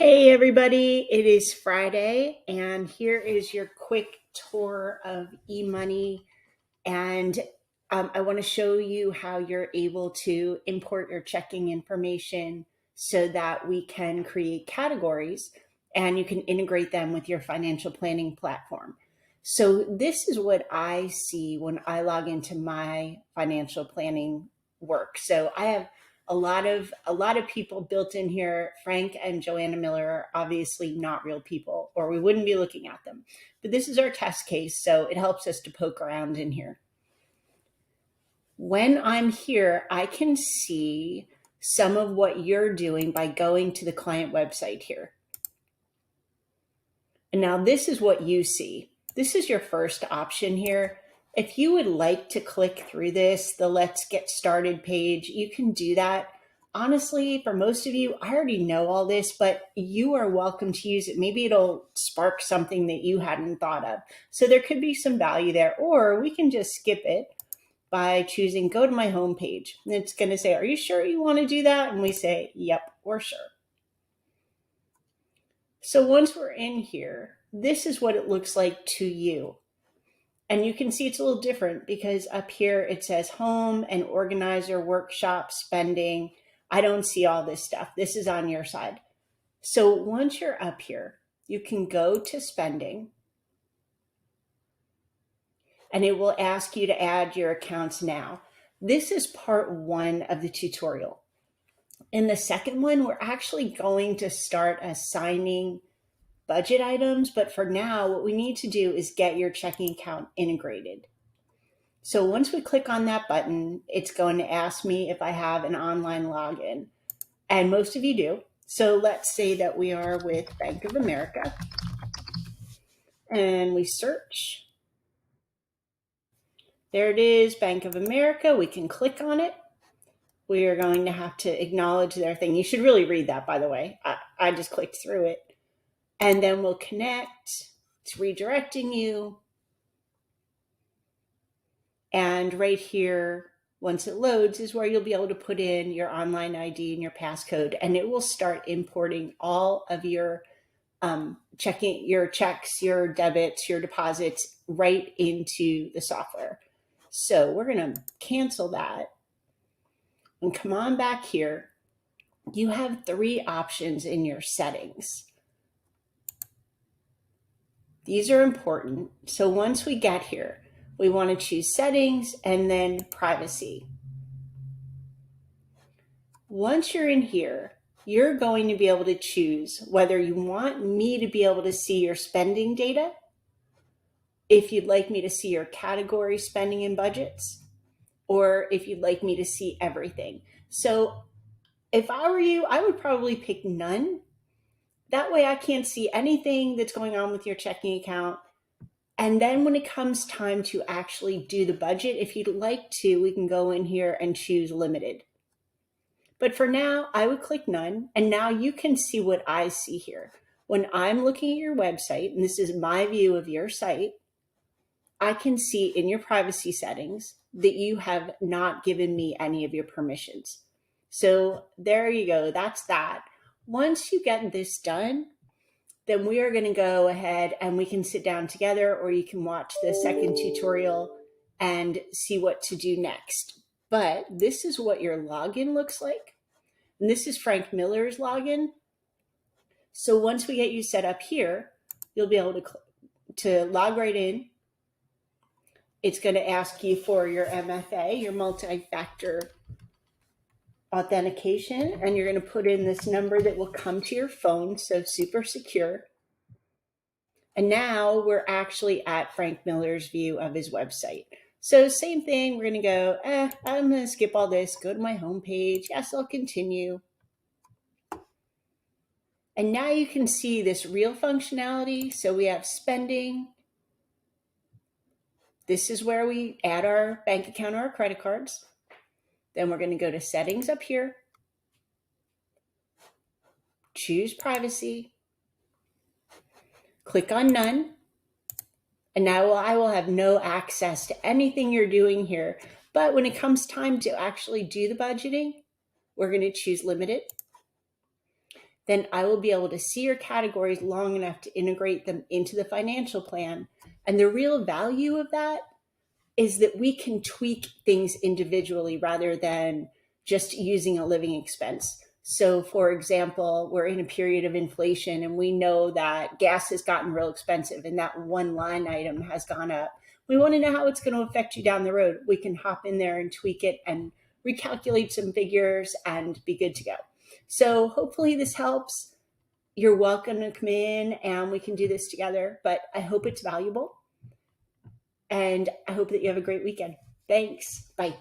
Hey everybody, it is Friday, and here is your quick tour of eMoney. And I want to show you how you're able to import your checking information so that we can create categories and you can integrate them with your financial planning platform. So, this is what I see when I log into my financial planning work. So, I have a lot of people built in here. Frank and Joanna Miller are obviously not real people, or we wouldn't be looking at them. But this is our test case, so it helps us to poke around in here. When I'm here, I can see some of what you're doing by going to the client website here. And now this is what you see. This is your first option here. If you would like to click through this, the Let's Get Started page, you can do that. Honestly, for most of you, I already know all this, but you are welcome to use it. Maybe it'll spark something that you hadn't thought of. So there could be some value there, or we can just skip it by choosing go to my home page. And it's going to say, are you sure you want to do that? And we say, yep, we're sure. So once we're in here, this is what it looks like to you. And you can see it's a little different because up here it says home and organizer, workshop, spending. I don't see all this stuff. This is on your side. So once you're up here, you can go to spending and it will ask you to add your accounts now. This is part one of the tutorial. In the second one, we're actually going to start assigning budget items, but for now, what we need to do is get your checking account integrated. So once we click on that button, it's going to ask me if I have an online login, and most of you do. So let's say that we are with Bank of America, and we search. There it is, Bank of America. We can click on it. We are going to have to acknowledge their thing. You should really read that, by the way. I just clicked through it. And then we'll connect. It's redirecting you. And right here, once it loads, is where you'll be able to put in your online ID and your passcode, and it will start importing all of your checking, your checks, your debits, your deposits right into the software. So we're going to cancel that and come on back here. You have three options in your settings. These are important. So once we get here, we want to choose settings and then privacy. Once you're in here, you're going to be able to choose whether you want me to be able to see your spending data, if you'd like me to see your category spending and budgets, or if you'd like me to see everything. So if I were you, I would probably pick none. That way I can't see anything that's going on with your checking account. And then when it comes time to actually do the budget, if you'd like to, we can go in here and choose limited. But for now, I would click none. And now you can see what I see here. When I'm looking at your website, and this is my view of your site, I can see in your privacy settings that you have not given me any of your permissions. So there you go. That's that. Once you get this done, then we are going to go ahead and we can sit down together, or you can watch the second tutorial and see what to do next. But this is what your login looks like. And this is Frank Miller's login. So once we get you set up here, you'll be able to log right in. It's going to ask you for your MFA, your multi-factor authentication, and you're going to put in this number that will come to your phone, so super secure. And now we're actually at Frank Miller's view of his website. So same thing, we're going to go, I'm going to skip all this, go to my home page. Yes, I'll continue. And now you can see this real functionality. So we have spending. This is where we add our bank account or our credit cards. Then we're going to go to settings up here. Choose privacy. Click on none. And now I will have no access to anything you're doing here. But when it comes time to actually do the budgeting, we're going to choose limited. then I will be able to see your categories long enough to integrate them into the financial plan. And the real value of that is that we can tweak things individually rather than just using a living expense. So, for example, we're in a period of inflation and we know that gas has gotten real expensive and that one line item has gone up. We want to know how it's going to affect you down the road. We can hop in there and tweak it and recalculate some figures and be good to go. So, hopefully, this helps. You're welcome to come in and we can do this together, but I hope it's valuable. And I hope that you have a great weekend. Thanks. Bye.